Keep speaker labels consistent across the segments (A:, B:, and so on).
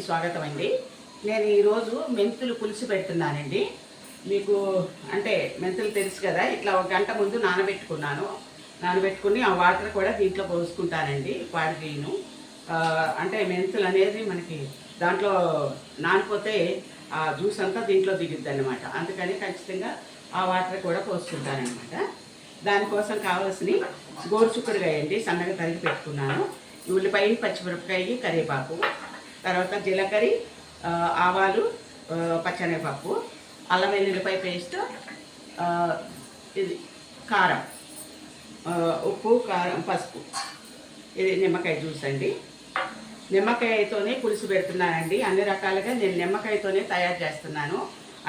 A: స్వాగతం అండి. నేను ఈరోజు మెంతులు పులుసు పెడుతున్నానండి. మీకు అంటే మెంతులు తెలుసు కదా, ఇట్లా ఒక గంట ముందు నానబెట్టుకుని ఆ వాటర్ కూడా దీంట్లో పోసుకుంటానండి. వాడిను అంటే మెంతులు అనేది మనకి దాంట్లో నానిపోతే ఆ జ్యూస్ అంతా దీంట్లో దిగుద్ది అనమాట. అందుకని ఖచ్చితంగా ఆ వాటర్ కూడా పోసుకుంటానమాట. దానికోసం కావాల్సిన గోరుచుక్కుడుకాయ అండి, సన్నగా తరిగి పెట్టుకున్నాను. ఉల్లిపాయ, పచ్చిమిరపకాయ, కరివేపాకు, తర్వాత జీలకర్ర, ఆవాలు, పచ్చనిపప్పు, అల్లం వెల్లుల్లిపాయ పేస్ట్, ఇది కారం, ఉప్పు, కారం, పసుపు, ఇది నిమ్మకాయ జ్యూస్ అండి. నిమ్మకాయతోనే పులుసు పెడుతున్నానండి. అన్ని రకాలుగా నేను నిమ్మకాయతోనే తయారు చేస్తున్నాను.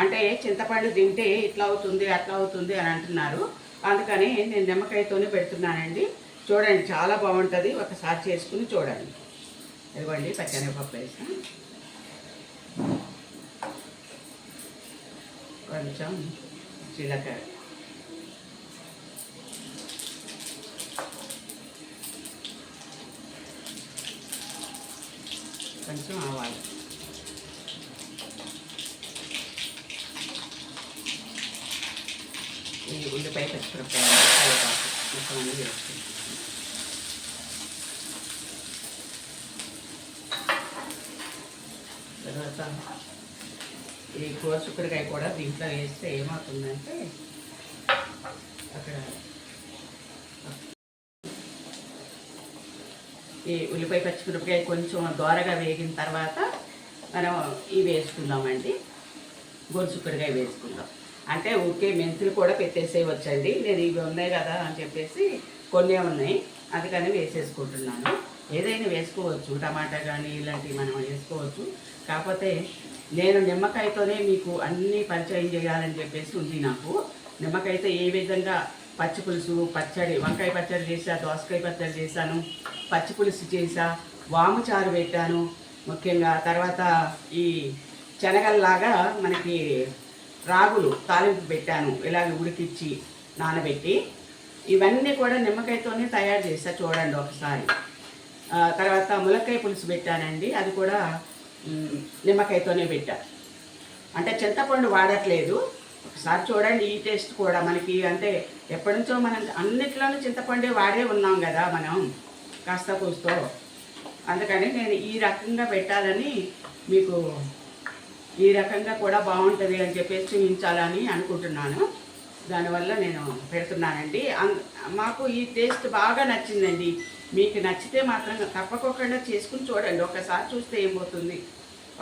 A: అంటే చింతపండు తింటే ఇట్లా అవుతుంది అట్లా అవుతుంది అని అంటున్నారు. అందుకని నేను నిమ్మకాయతోనే పెడుతున్నానండి. చూడండి, చాలా బాగుంటుంది. ఒకసారి చేసుకుని చూడండి. ఇదిగోండి, పచ్చనిపప్పు వేసాం, కొంచెం జీలకర్ర, కొంచెం ఆవాలు, ఈ ఉల్లిపాయ, పచ్చిమిరపకాయ, కరివేపాకు మొత్తం అన్నీ వేసుకుంటాం. తర్వాత ఈ గోరుచుక్కుడుకాయ కూడా దీంట్లో వేస్తే ఏమవుతుందంటే అక్కడ ఈ ఉల్లిపాయ, పచ్చిమిరపకాయ కొంచెం దోరగా వేగిన తర్వాత మనం ఇవి వేసుకుందామండి. గోరుచుక్కుడుకాయ వేసుకుందాం. అంటే ఊరికే మెంతులు కూడా పెట్టేసేయవచ్చండి. నేను ఇవి ఉన్నాయి కదా అని చెప్పేసి కొన్నే ఉన్నాయి, అందుకని వేసేసుకుంటున్నాను. ఏదైనా వేసుకోవచ్చు, టమాటా కానీ ఇలాంటివి మనం వేసుకోవచ్చు. కాకపోతే నేను నిమ్మకాయతోనే మీకు అన్నీ పరిచయం చేయాలని చెప్పేసి ఉంది నాకు. నిమ్మకాయతో ఏ విధంగా పచ్చి పులుసు, పచ్చడి, వంకాయ పచ్చడి చేసా, దోసకాయ పచ్చడి చేశాను, పచ్చి పులుసు చేసా, వాము చారు పెట్టాను ముఖ్యంగా. తర్వాత ఈ శనగల్లాగా మనకి రాగులు తాలింపు పెట్టాను, ఇలాగ ఉడికిచ్చి నానబెట్టి. ఇవన్నీ కూడా నిమ్మకాయతోనే తయారు చేసా, చూడండి ఒకసారి. తర్వాత ములక్కాయ పులుసు పెట్టానండి, అది కూడా నిమ్మకాయతోనే పెట్టా. అంటే చింతపండు వాడట్లేదు. ఒకసారి చూడండి, ఈ టేస్ట్ కూడా మనకి అంటే ఎప్పటి నుంచో మనం అన్నిట్లోనూ చింతపండే వాడే ఉన్నాం కదా మనం, కాస్త కూస్తో. అందుకని నేను ఈ రకంగా పెట్టాలని, మీకు ఈ రకంగా కూడా బాగుంటుంది అని చెప్పేసి చూపించాలని అనుకుంటున్నాను. దానివల్ల నేను పెడుతున్నానండి. మాకు ఈ టేస్ట్ బాగా నచ్చిందండి. మీకు నచ్చితే మాత్రం తప్పకుండా చేసుకుని చూడండి. ఒకసారి చూస్తే ఏమవుతుంది.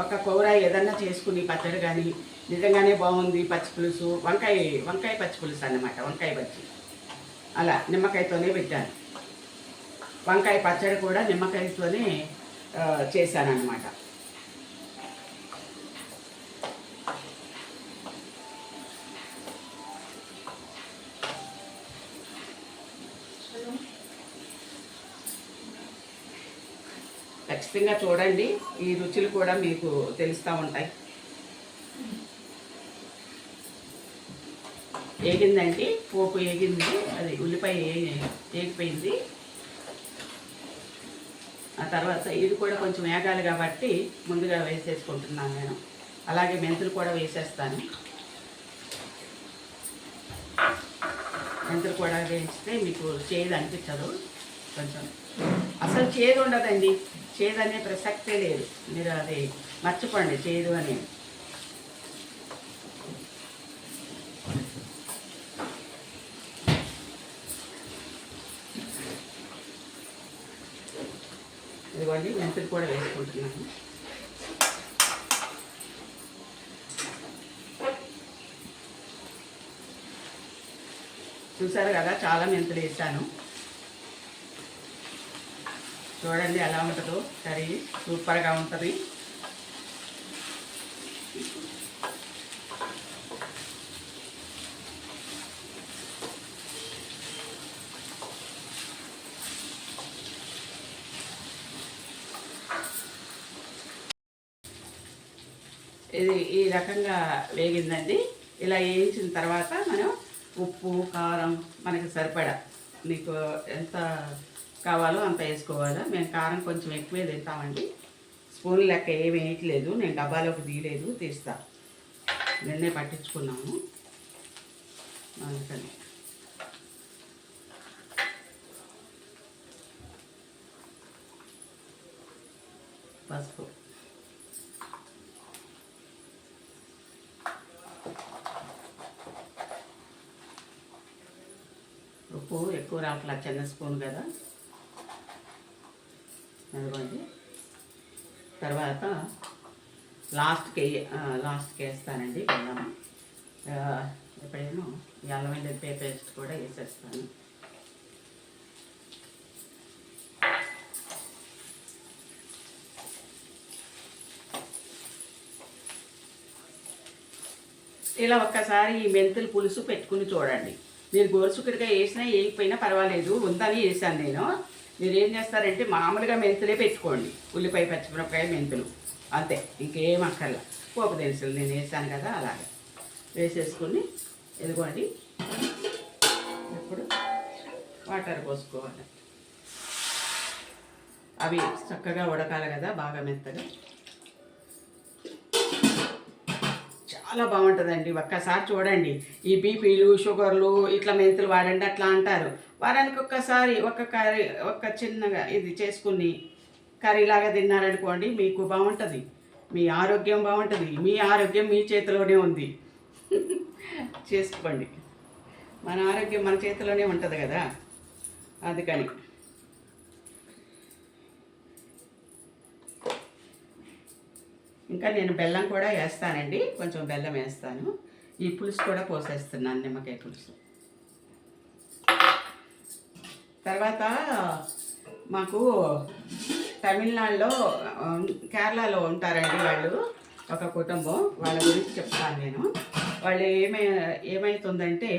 A: ఒక కూర ఏదన్నా చేసుకుని పచ్చడి కానీ నిజంగానే బాగుంది. పచ్చి పులుసు, వంకాయ పచ్చి పులుసు అన్నమాట, వంకాయ బజ్జి అలా నిమ్మకాయతోనే పెట్టాను. వంకాయ పచ్చడి కూడా నిమ్మకాయతోనే చేశాను అన్నమాట. ఖచ్చితంగా చూడండి, ఈ రుచులు కూడా మీకు తెలుస్తూ ఉంటాయి. ఏగిందండి, పోపు ఏగింది, అది ఉల్లిపాయ ఏగిపోయింది. ఆ తర్వాత ఇది కూడా కొంచెం వేగాలి కాబట్టి ముందుగా వేసేసుకుంటున్నాను నేను. అలాగే మెంతులు కూడా వేసేస్తాను. మెంతులు కూడా వేస్తే మీకు చేదు అనిపించదు. కొంచెం అసలు చేదు ఉండదండి, చేదు అనే ప్రసక్తే లేదు. మీరు అది మర్చిపోండి, చేదు అనేది. ఇదిగోండి, మెంతులు కూడా వేసుకుంటున్నాను. చూసారు కదా, చాలా మెంతులు వేసాను. చూడండి ఎలా ఉంటుందో కర్రీ, సూపర్గా ఉంటుంది. ఇది ఈ రకంగా వేగిందండి. ఇలా వేయించిన తర్వాత మనం ఉప్పు, కారం మనకి సరిపడా, మీకు ఎంత కావాలో అంత వేసుకోవాలి. మేము కారం కొంచెం ఎక్కువే తింటామండి. స్పూన్ లెక్క ఏమి వేయట్లేదు, నేను డబ్బాలోకి తీయలేదు, తీస్తా. నిన్నే పట్టించుకున్నాము అందుకని. పసుపు, ఉప్పు ఎక్కువ రావట్లా, చిన్న స్పూన్ కదా. అదిగోండి. తర్వాత లాస్ట్కి వేస్తానండి బెల్లం. ఎప్పుడేమో ఈ అల్లం వెల్లుల్లి పేస్ట్ కూడా వేసేస్తాను. ఇలా ఒక్కసారి ఈ మెంతులు పులుసు పెట్టుకుని చూడండి. మీరు గోరుచుక్కడిగా వేసినా వేయకపోయినా పర్వాలేదు, ఉందని వేసాను నేను. మీరు ఏం చేస్తారంటే మామూలుగా మెంతులే పెట్టుకోండి, ఉల్లిపాయ పచ్చిమిరపకాయ మెంతులు అంతే, ఇంకేం అక్కర్లా. పోపు దినుసులు నేను వేసాను కదా, అలాగే వేసేసుకుని ఇదిగోండి. ఇప్పుడు వాటర్ పోసుకోవాలి. అవి చక్కగా ఉడకాలి కదా, బాగా మెత్తగా. చాలా బాగుంటుందండి, ఒక్కసారి చూడండి. ఈ బీపీలు షుగర్లు ఇట్లా మెంతులు వాడండి అట్లా అంటారు. వారానికి ఒక్కసారి ఒక చిన్నగా ఇది చేసుకుని కర్రీలాగా తిన్నారనుకోండి, మీకు బాగుంటుంది, మీ ఆరోగ్యం బాగుంటుంది. మీ ఆరోగ్యం మీ చేతిలోనే ఉంది. చేసుకోండి, మన ఆరోగ్యం మన చేతిలోనే ఉంటుంది కదా, అందుకని. ఇంకా నేను బెల్లం కూడా వేస్తానండి, కొంచెం బెల్లం వేస్తాను. ఈ పులుసు కూడా పోసేస్తున్నాను, నిమ్మకాయ పులుసు. తర్వాత మాకు తమిళనాడులో కేరళలో ఉంటారండి వాళ్ళు, ఒక కుటుంబం. వాళ్ళ గురించి చెప్తాను నేను. వాళ్ళు ఏమవుతుందంటే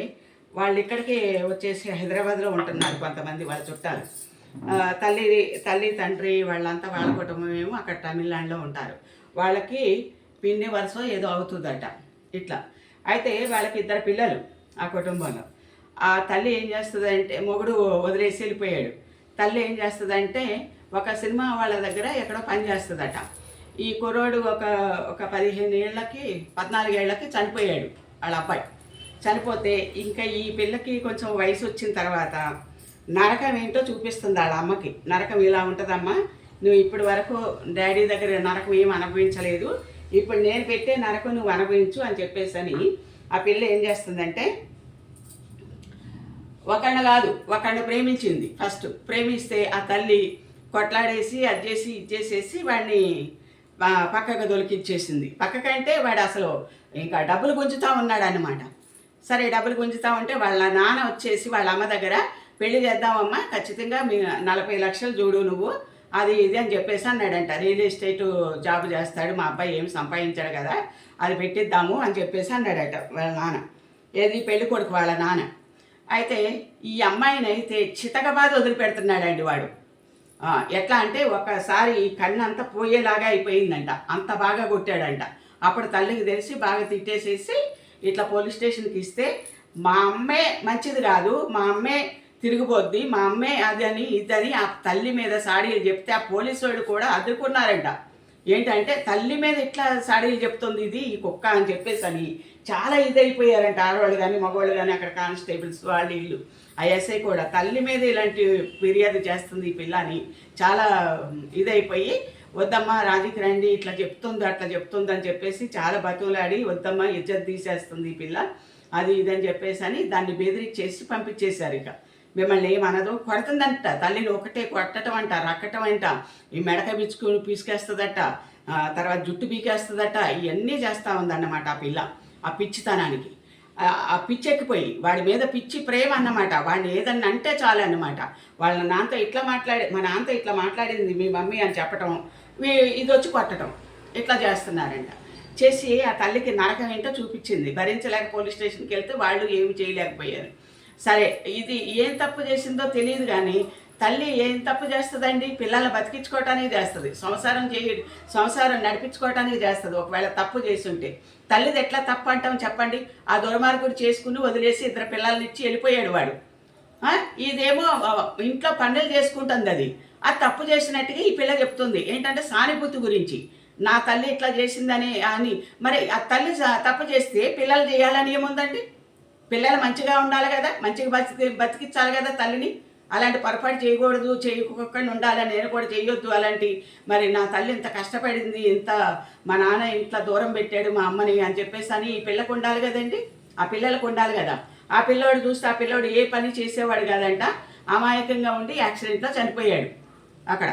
A: వాళ్ళు ఇక్కడికి వచ్చేసి హైదరాబాద్లో ఉంటున్నారు కొంతమంది, వాళ్ళ చుట్టాలు. తల్లి తండ్రి వాళ్ళంతా వాళ్ళ కుటుంబం ఏమో అక్కడ తమిళనాడులో ఉంటారు. వాళ్ళకి పిన్ని వరుస ఏదో అవుతుందట ఇట్లా. అయితే వాళ్ళకి 2 పిల్లలు ఆ కుటుంబంలో. ఆ తల్లి ఏం చేస్తుందంటే, మొగుడు వదిలేసి వెళ్ళిపోయాడు. తల్లి ఏం చేస్తుందంటే ఒక సినిమా వాళ్ళ దగ్గర ఎక్కడో పని చేస్తుందట. ఈ కుర్రోడు ఒక 14 ఏళ్ళకి చనిపోయాడు వాళ్ళ అబ్బాయి. చనిపోతే ఇంకా ఈ పిల్లకి కొంచెం వయసు వచ్చిన తర్వాత నరకం ఏంటో చూపిస్తుంది వాళ్ళ అమ్మకి. నరకం ఇలా ఉంటుందమ్మా, నువ్వు ఇప్పటి వరకు డాడీ దగ్గర నరకం ఏం అనుభవించలేదు, ఇప్పుడు నేను పెట్టే నరకం నువ్వు అనుభవించు అని చెప్పేసి ఆ పిల్ల ఏం చేస్తుందంటే, ఒకళ్ళని ప్రేమించింది. ఫస్ట్ ప్రేమిస్తే ఆ తల్లి కొట్లాడేసి అది చేసి ఇచ్చేసేసి వాడిని పక్కకు దొలికిచ్చేసింది. పక్కకంటే వాడు అసలు ఇంకా డబ్బులు గుంజుతూ ఉన్నాడు అన్నమాట. సరే డబ్బులు గుంజుతూ ఉంటే వాళ్ళ నాన్న వచ్చేసి వాళ్ళ అమ్మ దగ్గర, పెళ్లి చేద్దామమ్మా, ఖచ్చితంగా మీ 40 లక్షలు చూడు నువ్వు, అది ఇది అని చెప్పేసి అన్నాడంట. రియల్ ఎస్టేట్ జాబ్ చేస్తాడు మా అబ్బాయి, ఏం సంపాదించాడు కదా, అది పెట్టిద్దాము అని చెప్పేసి అన్నాడట వాళ్ళ నాన్న. ఏది పెళ్లి కొడుకు వాళ్ళ నాన్న. అయితే ఈ అమ్మాయిని అయితే చితకబాద వదిలిపెడుతున్నాడండి వాడు. ఎట్లా అంటే ఒకసారి కన్ను అంతా పోయేలాగా అయిపోయిందంట, అంత బాగా కొట్టాడంట. అప్పుడు తల్లికి తెలిసి బాగా తిట్టేసేసి ఇట్లా పోలీస్ స్టేషన్కి ఇస్తే, మా అమ్మే మంచిది కాదు, మా అమ్మే తిరిగిపోద్ది, మా అమ్మే అదని ఇదని ఆ తల్లి మీద సాడీలు చెప్తే ఆ పోలీసు వాడు కూడా అదురుకున్నారంట. ఏంటంటే తల్లి మీద ఇట్లా సాడీలు చెప్తుంది ఇది ఈ కుక్క అని చెప్పేసి అని చాలా ఇదైపోయారంట ఆడవాళ్ళు కానీ మగవాళ్ళు కానీ, అక్కడ కానిస్టేబుల్స్ వాళ్ళు వీళ్ళు. ఆ ఎస్ఐ కూడా తల్లి మీద ఇలాంటి ఫిర్యాదు చేస్తుంది ఈ పిల్లని చాలా ఇదైపోయి, వద్దమ్మా రాజీకి రండి, ఇట్లా చెప్తుంది అట్లా చెప్తుంది అని చెప్పేసి చాలా బతులాడి, వద్దమ్మా ఇజ్జత్ తీసేస్తుంది ఈ పిల్ల, అది ఇదని చెప్పేసి అని దాన్ని బెదిరించేసి పంపించేశారు. ఇక మిమ్మల్ని ఏమనదు, కొడుతుందంట, తల్లిని ఒకటే కొట్టడం అంట, రక్కటం అంట, ఈ మెడక బిచ్చుకుని పీసుకేస్తుందట, తర్వాత జుట్టు పీకేస్తుందట, ఇవన్నీ చేస్తూ ఉందన్నమాట ఆ పిల్ల. ఆ పిచ్చితనానికి ఆ పిచ్చెక్కిపోయి వాడి మీద పిచ్చి ప్రేమ అన్నమాట. వాడిని ఏదన్నా అంటే చాలు అన్నమాట. వాళ్ళ నాన్నతో ఇట్లా మా నాన్నతో ఇట్లా మాట్లాడింది మీ మమ్మీ అని చెప్పటం, ఇది వచ్చి కొట్టడం, ఇట్లా చేస్తున్నారంట. చేసి ఆ తల్లికి నరకం ఏంటో చూపించింది. భరించలేక పోలీస్ స్టేషన్కి వెళ్తే వాళ్ళు ఏమి చేయలేకపోయారు. సరే ఇది ఏం తప్పు చేసిందో తెలియదు కానీ తల్లి ఏం తప్పు చేస్తుందండి, పిల్లల్ని బతికించుకోవటానికి చేస్తుంది, సంసారం నడిపించుకోవటానికి చేస్తుంది. ఒకవేళ తప్పు చేసి ఉంటే తల్లిది ఎట్లా తప్పు అంటాం చెప్పండి. ఆ దుర్మార్గుడు చేసుకుని వదిలేసి 2 పిల్లల్ని ఇచ్చి వెళ్ళిపోయాడు వాడు. ఇదేమో ఇంట్లో పనులు చేసుకుంటుంది, ఆ తప్పు చేసినట్టుగా ఈ పిల్ల చెప్తుంది. ఏంటంటే సానుభూతి గురించి. నా తల్లి ఇట్లా చేసిందని అని. మరి ఆ తల్లి తప్పు చేస్తే పిల్లలు చేయాలని ఏముందండి? పిల్లలు మంచిగా ఉండాలి కదా, మంచిగా బతికించాలి కదా తల్లిని. అలాంటి పొరపాటు చేయకూడదు, చేయకుండా ఉండాలని నేను కూడా చేయొద్దు అలాంటి. మరి నా తల్లి ఇంత కష్టపడింది, ఇంత మా నాన్న ఇంత దూరం పెట్టాడు మా అమ్మని అని చెప్పేసి అని ఈ పిల్లకు ఉండాలి కదండి, ఆ పిల్లలకు ఉండాలి కదా. ఆ పిల్లోడు చూస్తే ఆ పిల్లోడు ఏ పని చేసేవాడు కాదంట, అమాయకంగా ఉండి యాక్సిడెంట్లో చనిపోయాడు అక్కడ.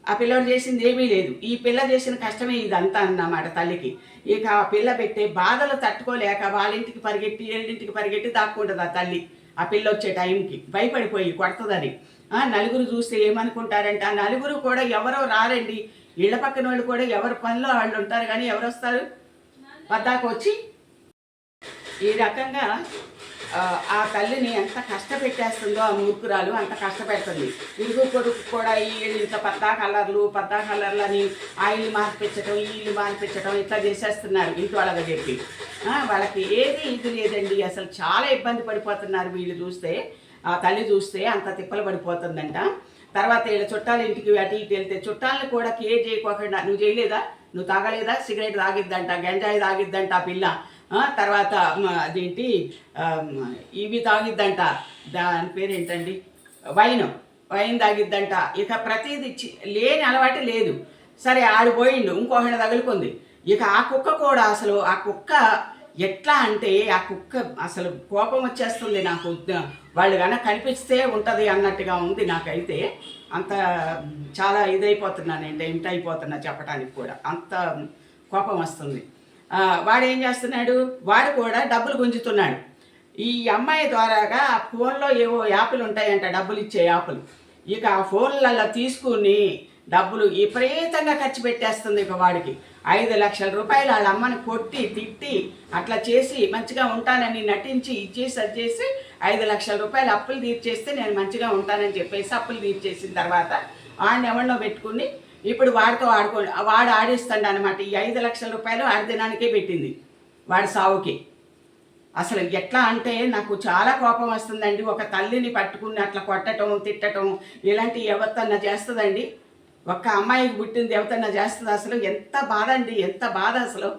A: ఆ పిల్లోడు చేసింది ఏమీ లేదు, ఈ పిల్ల చేసిన కష్టమే ఇదంతా అన్నమాట తల్లికి. ఇక ఆ పిల్ల పెట్టే బాధలు తట్టుకోలేక వాళ్ళ ఇంటికి పరిగెట్టి ఏళ్ళింటికి పరిగెట్టి దాక్కుంటుంది ఆ తల్లి. ఆ పిల్ల వచ్చే టైంకి భయపడిపోయి కొడుతుందని. నలుగురు చూస్తే ఏమనుకుంటారంటే, ఆ నలుగురు కూడా ఎవరో రారండి, ఇళ్ల పక్కన వాళ్ళు కూడా ఎవరి పనిలో వాళ్ళు ఉంటారు, కానీ ఎవరు వస్తారు వద్దాకు వచ్చి ఈ రకంగా ఆ తల్లిని ఎంత కష్టపెట్టేస్తుందో ఆ మూర్ఖురాలు అంత కష్టపెడుతుంది. ఇరుగు పొరుగు కూడా ఈ ఇంత పద్దా కలర్లు అని ఆ ఇల్లు మార్పించడం ఈ ఇల్లు మార్పించడం ఇట్లా చేసేస్తున్నారు ఇంటి వాళ్ళగా చెప్పి. వాళ్ళకి ఏది ఇది లేదండి, అసలు చాలా ఇబ్బంది పడిపోతున్నారు వీళ్ళు చూస్తే. ఆ తల్లి చూస్తే అంత తిప్పలు పడిపోతుందంట. తర్వాత వీళ్ళ చుట్టాల ఇంటికి అటు ఇటు వెళ్తే చుట్టాలను కూడా కేర్ చేయకోకుండా, నువ్వు చేయలేదా, నువ్వు తాగలేదా, సిగరెట్ తాగిద్దంట, గంజాయి తాగిద్దంట ఆ పిల్ల. తర్వాత అదేంటి ఇవి తాగిద్దంట, దాని పేరు ఏంటండి, వైన్ తాగిద్దంట. ఇక ప్రతిదీ లేని అలవాటు లేదు. సరే ఆడు పోయిండు, ఇంకొకటి తగులుకుంది. ఇక ఆ కుక్క కూడా అసలు ఆ కుక్క ఎట్లా అంటే, ఆ కుక్క అసలు కోపం వచ్చేస్తుంది నాకు. వాళ్ళు కనుక కనిపిస్తే ఉంటుంది అన్నట్టుగా ఉంది నాకైతే. అంత చాలా ఇదైపోతున్నానండి, అయిపోతున్నా చెప్పడానికి కూడా, అంత కోపం వస్తుంది. వాడు ఏం చేస్తున్నాడు, వాడు కూడా డబ్బులు గుంజుతున్నాడు ఈ అమ్మాయి ద్వారాగా. ఆ ఫోన్లో ఏవో యాప్లు ఉంటాయంట, డబ్బులు ఇచ్చే యాప్లు. ఇక ఆ ఫోన్లలో తీసుకుని డబ్బులు విపరీతంగా ఖర్చు పెట్టేస్తుంది. ఇక వాడికి 5 లక్షల రూపాయలు వాళ్ళ అమ్మని కొట్టి తిట్టి అట్లా చేసి మంచిగా ఉంటానని నటించి ఇచ్చేసి అది చేసి 5 లక్షల రూపాయలు అప్పులు తీర్చేస్తే నేను మంచిగా ఉంటానని చెప్పేసి అప్పులు తీర్చేసిన తర్వాత వాడిని ఎవరినో పెట్టుకుని ఇప్పుడు వాడితో వాడు ఆడిస్తాడు అనమాట. ఈ 5 లక్షల రూపాయలు ఆడి దినానికే పెట్టింది వాడి సావుకి. అసలు ఎట్లా అంటే నాకు చాలా కోపం వస్తుందండి. ఒక తల్లిని పట్టుకుని అట్లా కొట్టడం తిట్టడం ఇలాంటివి ఎవరితన్నా చేస్తుందండి? ఒక్క అమ్మాయికి పుట్టింది ఎవరితన్నా చేస్తుంది? అసలు ఎంత బాధ అండి, ఎంత బాధ అసలు.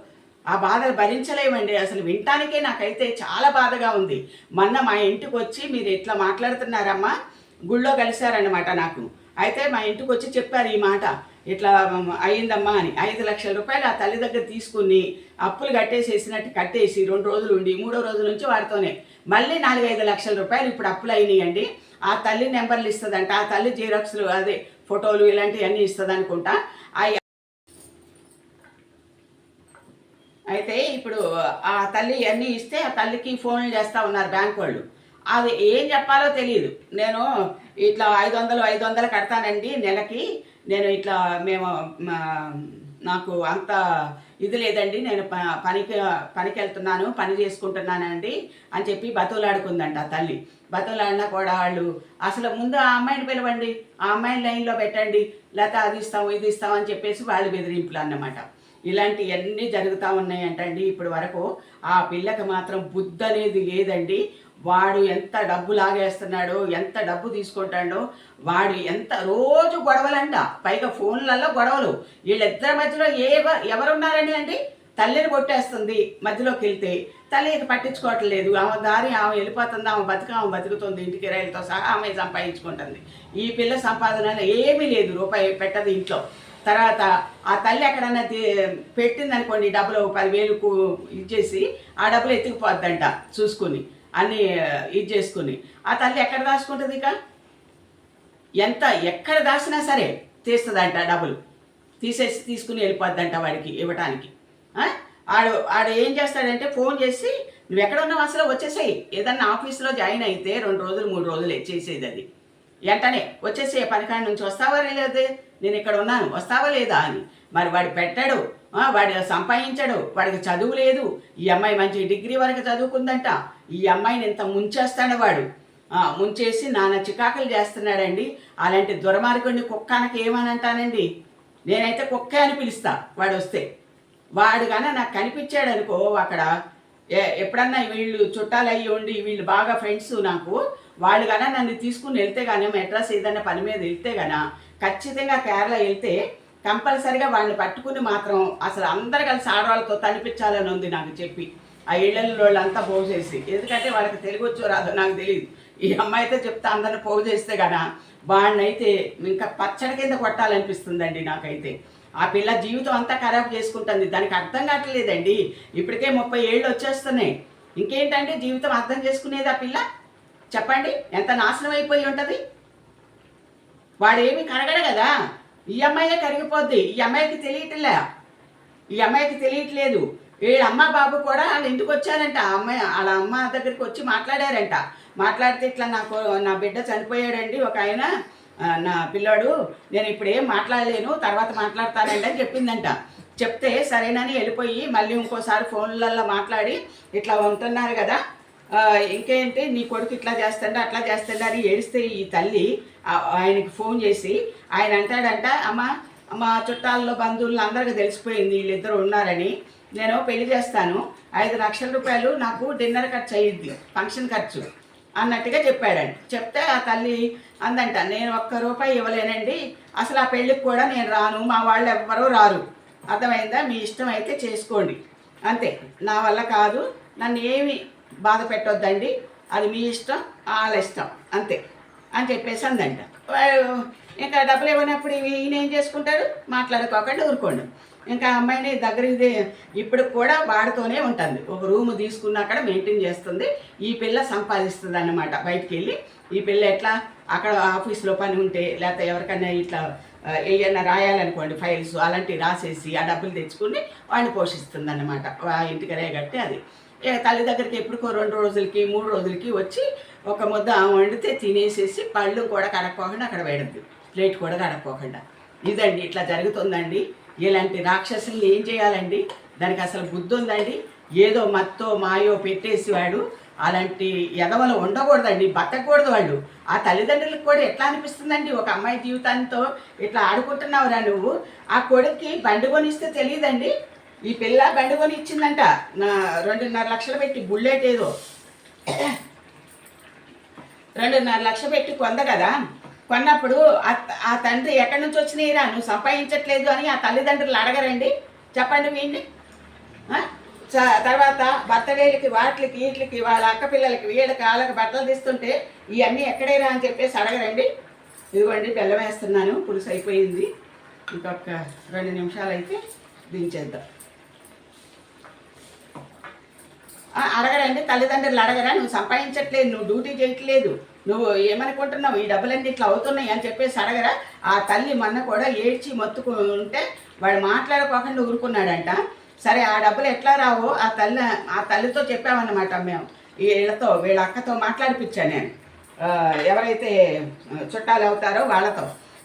A: ఆ బాధలు భరించలేమండి, అసలు వినటానికే నాకైతే చాలా బాధగా ఉంది. మొన్న మా ఇంటికి వచ్చి మీరు ఇట్లా మాట్లాడుతున్నారమ్మా, గుళ్ళో కలిశారన్నమాట నాకు. అయితే మా ఇంటికి వచ్చి చెప్పారు ఈ మాట, ఇట్లా అయ్యిందమ్మా అని. 5 లక్షల రూపాయలు ఆ తల్లి దగ్గర తీసుకుని అప్పులు కట్టేసేసినట్టు కట్టేసి 2 రోజులు ఉండి 3వ రోజు నుంచి వాడితోనే మళ్ళీ 4-5 లక్షల రూపాయలు ఇప్పుడు అప్పులు అయినాయండి. ఆ తల్లి నెంబర్లు ఇస్తుందంట, ఆ తల్లి జీరాక్స్లు అదే ఫోటోలు ఇలాంటివన్నీ ఇస్తుంది అనుకుంటా. అయితే ఇప్పుడు ఆ తల్లి అన్నీ ఇస్తే ఆ తల్లికి ఫోన్లు చేస్తూ ఉన్నారు బ్యాంక్ వాళ్ళు. అది ఏం చెప్పాలో తెలియదు. నేను ఇట్లా 500 కడతానండి నెలకి, నేను ఇట్లా నాకు అంత ఇది లేదండి, నేను పనికి వెళ్తున్నాను, పని చేసుకుంటున్నానండి అని చెప్పి బతులాడుకుందంట ఆ తల్లి. బతులాడినా కూడా వాళ్ళు అసలు ముందు ఆ అమ్మాయిని పిలవండి, ఆ అమ్మాయిని లైన్లో పెట్టండి, లేకపోతే అది ఇస్తాం ఇది ఇస్తాం అని చెప్పేసి వాళ్ళు బెదిరింపులు అన్నమాట. ఇలాంటివన్నీ జరుగుతూ ఉన్నాయంటండి. ఇప్పుడు వరకు ఆ పిల్లకి మాత్రం బుద్ధి అనేది లేదండి. వాడు ఎంత డబ్బు లాగేస్తున్నాడో, ఎంత డబ్బు తీసుకుంటాడో, వాడు ఎంత రోజు గొడవలంట, పైగా ఫోన్లలో గొడవలు. వీళ్ళిద్దరి మధ్యలో ఎవరున్నారని అండి, తల్లిని కొట్టేస్తుంది మధ్యలోకి వెళ్తే. తల్లికి పట్టించుకోవట్లేదు, ఆమె దారి ఆమె వెళ్ళిపోతుంది, ఆమె బతుకుతుంది, ఇంటికి రైలుతో సహా ఆమె సంపాదించుకుంటుంది. ఈ పిల్ల సంపాదన ఏమీ లేదు, రూపాయి పెట్టదు ఇంట్లో. తర్వాత ఆ తల్లి ఎక్కడన్నా పెట్టిందనుకోండి డబ్బులు 10,000 ఇచ్చేసి ఆ డబ్బులు ఎత్తుకుపోద్దంట చూసుకుని అన్నీ ఇది చేసుకుని. ఆ తల్లి ఎక్కడ దాచుకుంటుంది? ఇక ఎక్కడ దాచినా సరే తీస్తుందంట, డబ్బులు తీసుకుని వెళ్ళిపోద్దంట వాడికి ఇవ్వటానికి. ఆడు ఏం చేస్తాడంటే ఫోన్ చేసి, నువ్వు ఎక్కడ ఉన్నావు అసలు వచ్చేసేయి, ఏదన్నా ఆఫీస్లో జాయిన్ అయితే 2 రోజులు 3 రోజులు చేసేది అది. వెంటనే వచ్చేసి పనికాడి నుంచి వస్తావా లేదే, నేను ఇక్కడ ఉన్నాను వస్తావా లేదా అని. మరి వాడు పెట్టాడు, వాడు సంపాదించాడు, వాడికి చదువు లేదు. ఈ అమ్మాయి మంచి డిగ్రీ వరకు చదువుకుందంట. ఈ అమ్మాయిని ఇంత ముంచేస్తాడు వాడు, ముంచేసి నాన్న చికాకులు చేస్తున్నాడండి. అలాంటి దుర్మార్గుడిని కుక్కనకి ఏమని అంటానండి, నేనైతే కుక్కే అని పిలుస్తా. వాడు వస్తే వాడు కానీ నాకు కనిపించాడు అనుకో అక్కడ, ఎప్పుడన్నా వీళ్ళు చుట్టాలు అయ్యి ఉండి వీళ్ళు బాగా ఫ్రెండ్స్ నాకు, వాళ్ళు కన్నా నన్ను తీసుకుని వెళ్తే కానీ మెడ్రాస్ ఏదైనా పని మీద వెళ్తే కన్నా ఖచ్చితంగా కేరళ వెళ్తే కంపల్సరిగా వాళ్ళని పట్టుకుని మాత్రం అసలు అందరు కలిసి ఆడవాళ్ళతో తనిపించాలని ఉంది నాకు చెప్పి ఆ ఇళ్ళల్లో వాళ్ళంతా పోగు చేసి. ఎందుకంటే వాళ్ళకి తెలుగు వచ్చో రాదో నాకు తెలియదు. ఈ అమ్మాయితో చెప్తే అందరిని పోగు చేస్తే కదా వాళ్ళనైతే ఇంకా పచ్చడి కింద కొట్టాలనిపిస్తుందండి నాకైతే. ఆ పిల్ల జీవితం అంతా ఖరాబ్ చేసుకుంటుంది. దానికి అర్థం కావట్లేదండి. ఇప్పటికే 30 ఏళ్ళు వచ్చేస్తున్నాయి. ఇంకేంటంటే జీవితం అర్థం చేసుకునేది ఆ పిల్ల? చెప్పండి, ఎంత నాశనం అయిపోయి ఉంటుంది. వాడేమి కరగడు కదా, ఈ అమ్మాయినే కరిగిపోద్ది. ఈ అమ్మాయికి తెలియట్లేదు. వీళ్ళ అమ్మ బాబు కూడా వాళ్ళ ఇంటికి వచ్చారంట. ఆ అమ్మాయి వాళ్ళ అమ్మ దగ్గరికి వచ్చి మాట్లాడారంట. మాట్లాడితే ఇట్లా నా బిడ్డ చనిపోయాడండి ఒక ఆయన, నా పిల్లాడు, నేను ఇప్పుడు ఏం మాట్లాడలేను, తర్వాత మాట్లాడతానండి అని చెప్పిందంట. చెప్తే సరేనని వెళ్ళిపోయి మళ్ళీ ఇంకోసారి ఫోన్లలో మాట్లాడి ఇట్లా ఉంటున్నారు కదా, ఇంకేంటి నీ కొడుకు ఇట్లా చేస్తాడు అట్లా చేస్తాడు అని ఏడిస్తే ఈ తల్లి ఆయనకి ఫోన్ చేసి ఆయన అంటాడంట, అమ్మ చుట్టాల్లో బంధువులు అందరికీ తెలిసిపోయింది వీళ్ళిద్దరు ఉన్నారని, నేను పెళ్లి చేస్తాను, 5 లక్షల రూపాయలు నాకు డిన్నర్ ఖర్చు అయ్యిద్ది, ఫంక్షన్ ఖర్చు అన్నట్టుగా చెప్పాడండి. చెప్తే ఆ తల్లి అందంట, నేను ₹1 ఇవ్వలేనండి, అసలు ఆ పెళ్ళికి కూడా నేను రాను, మా వాళ్ళు ఎవ్వరూ రారు, అర్థమైందా, మీ ఇష్టం అయితే చేసుకోండి అంతే, నా వల్ల కాదు, నన్ను ఏమి బాధ పెట్టొద్దండి, అది మీ ఇష్టం వాళ్ళ ఇష్టం అంతే అని చెప్పేసి అందంట. ఇంకా డబ్బులు ఇవ్వనప్పుడు ఈయన ఏం చేసుకుంటారు, మాట్లాడుకోకుండా ఊరుకోండి. ఇంకా అమ్మాయిని దగ్గరికి ఇప్పుడు కూడా వాడుతూనే ఉంటుంది. ఒక రూమ్ తీసుకున్న అక్కడ మెయింటైన్ చేస్తుంది. ఈ పిల్ల సంపాదిస్తుంది అన్నమాట. బయటికి వెళ్ళి ఈ పిల్ల ఎట్లా అక్కడ ఆఫీస్లో పని ఉంటే లేకపోతే ఎవరికైనా ఇట్లా ఏమైనా రాయాలనుకోండి ఫైల్స్ అలాంటివి రాసేసి ఆ డబ్బులు తెచ్చుకుని వాడిని పోషిస్తుంది అన్నమాట. ఇంటికి రేగట్టి అది తల్లి దగ్గరికి ఎప్పుడుకో 2 రోజులకి 3 రోజులకి వచ్చి ఒక ముద్ద వండితే తినేసేసి పళ్ళు కూడా కడక్కోకుండా అక్కడ పెడద్దు, ప్లేట్ కూడా కడక్కోకుండా. ఇదండి ఇట్లా జరుగుతుందండి. ఇలాంటి రాక్షసుల్ని ఏం చేయాలండి? దానికి అసలు బుద్ధి ఉందండి? ఏదో మత్తో మాయో పెట్టేసి వాడు అలాంటి ఎదవలు ఉండకూడదండి, బతకూడదు వాళ్ళు. ఆ తల్లిదండ్రులకు కూడా ఎట్లా అనిపిస్తుందండి, ఒక అమ్మాయి జీవితాంతో ఇట్లా ఆడుకుంటున్నావురా నువ్వు. ఆ కొడుక్కి బండి కొనిస్తే తెలియదండి, ఈ పిల్ల బండి కొని ఇచ్చిందంట, నా 2.5 లక్షలు పెట్టి బుల్లెట్ ఏదో 2.5 లక్షలు పెట్టి కొంద కదా, కొన్నప్పుడు ఆ తండ్రి ఎక్కడి నుంచి వచ్చినాయిరా నువ్వు సంపాదించట్లేదు అని ఆ తల్లిదండ్రులు అడగరండి? చెప్పండి వీడిని. తర్వాత బర్త్డేలకి వాటికి వీటికి వాళ్ళ అక్క పిల్లలకి వీళ్ళకి వాళ్ళకి బట్టలు తీస్తుంటే ఇవన్నీ ఎక్కడేరా అని చెప్పేసి అడగరండి? ఇదిగోండి బెల్లం వేస్తున్నాను, పులుసు అయిపోయింది, ఇంకొక 2 నిమిషాలు అయితే దించేద్దాం. అడగరండి తల్లిదండ్రులు, అడగరా? నువ్వు సంపాదించట్లేదు, నువ్వు డ్యూటీ చేయట్లేదు, నువ్వు ఏమనుకుంటున్నావు, ఈ డబ్బులన్నీ ఇట్లా అవుతున్నాయి అని చెప్పేసి అడగరా? ఆ తల్లి మొన్న కూడా ఏడ్చి మొత్తుకుంటే వాడు మాట్లాడుకోకుండా ఊరుకున్నాడంట. సరే ఆ డబ్బులు ఎట్లా రావో ఆ తల్లితో చెప్పామన్నమాట. మేము వీళ్ళ అక్కతో మాట్లాడిపించాను నేను, ఎవరైతే చుట్టాలు అవుతారో వాళ్ళతో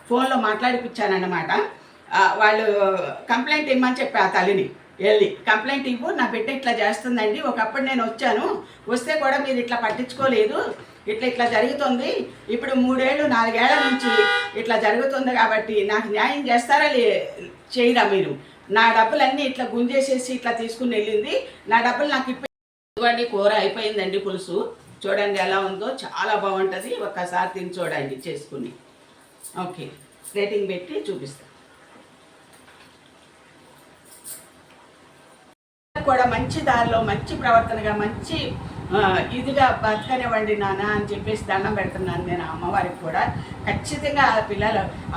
A: ఫోన్లో మాట్లాడిపించానన్నమాట. వాళ్ళు కంప్లైంట్ ఇమ్మని చెప్పి ఆ తల్లిని వెళ్ళి కంప్లైంట్ ఇవ్వు, నా బిడ్డ ఇట్లా చేస్తుందండి, ఒకప్పుడు నేను వచ్చాను, వస్తే కూడా మీరు ఇట్లా పట్టించుకోలేదు, ఇట్లా జరుగుతుంది, ఇప్పుడు 3 ఏళ్ళు 4 ఏళ్ల నుంచి ఇట్లా జరుగుతుంది కాబట్టి నాకు న్యాయం చేస్తారా చేయరా మీరు? నా డబ్బులన్నీ ఇట్లా గుంజేసేసి ఇట్లా తీసుకుని వెళ్ళింది, నా డబ్బులు నాకు ఇవ్వండి. కూర అయిపోయిందండి, పులుసు చూడండి ఎలా ఉందో, చాలా బాగుంటుంది, ఒక్కసారి తిని చూడండి చేసుకుని. ఓకే, రేటింగ్ పెట్టి చూపిస్తాను. కూడా మంచి దారిలో మంచి ప్రవర్తనగా మంచి ఇదిగా బతకనివ్వండి నాన్న అని చెప్పేసి దండం పెడుతున్నాను నేను అమ్మవారికి కూడా. ఖచ్చితంగా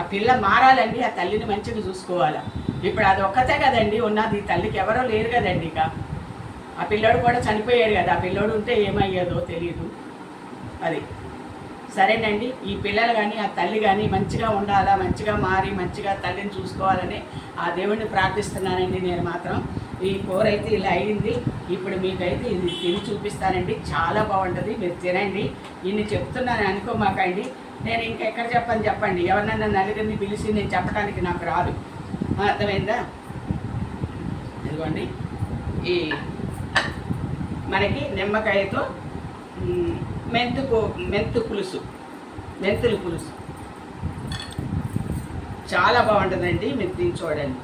A: ఆ పిల్ల మారాలండి, ఆ తల్లిని మంచిగా చూసుకోవాలి. ఇప్పుడు అది ఒక్కతే కదండి ఉన్నది, తల్లికి ఎవరో లేరు కదండి. ఇక ఆ పిల్లోడు కూడా చనిపోయాడు కదా, ఆ పిల్లోడు ఉంటే ఏమయ్యేదో తెలియదు. అది సరేనండి, ఈ పిల్లలు కానీ ఆ తల్లి కానీ మంచిగా ఉండాలా, మంచిగా మారి మంచిగా తల్లిని చూసుకోవాలని ఆ దేవుడిని ప్రార్థిస్తున్నానండి. నేను మాత్రం ఈ కూర అయితే ఇలా అయింది, ఇప్పుడు మీకైతే ఇది తిని చూపిస్తానండి, చాలా బాగుంటుంది, మీరు తినండి. ఇన్ని చెప్తున్నాను అనుకోమాకండి, నేను ఇంకెక్కడ చెప్పండి, ఎవరినైనా నలుగురిని పిలిచి నేను చెప్పడానికి నాకు రాదు, అర్థమైందా? ఇదిగోండి ఈ మనకి నిమ్మకాయతో మెంతుల పులుసు చాలా బాగుంటుందండి, మీరు తిని చూడండి,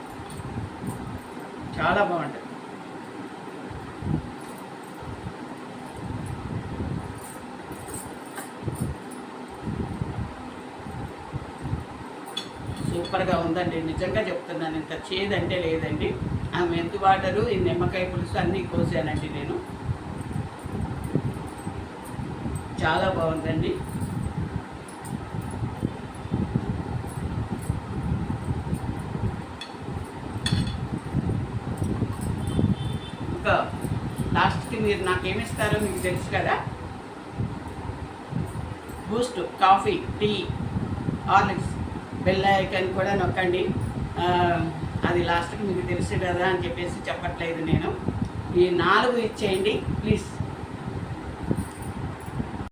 A: చాలా బాగుంటుంది. సూపర్గా ఉందండి, నిజంగా చెప్తున్నాను. ఇంత చేదంటే లేదండి. ఆ మెంతి వాటరు, ఈ నిమ్మకాయ పులుసు అన్నీ కోసానండి నేను. చాలా బాగుందండి. ఇంకా లాస్ట్కి మీరు నాకేమిస్తారో మీకు తెలుసు కదా. Boost, coffee, tea, Horlicks, bell icon కూడా నొక్కండి. అది లాస్ట్కి మీకు తెలుసు కదా అని చెప్పేసి చెప్పట్లేదు నేను. ఈ 4 ఇచ్చేయండి ప్లీజ్.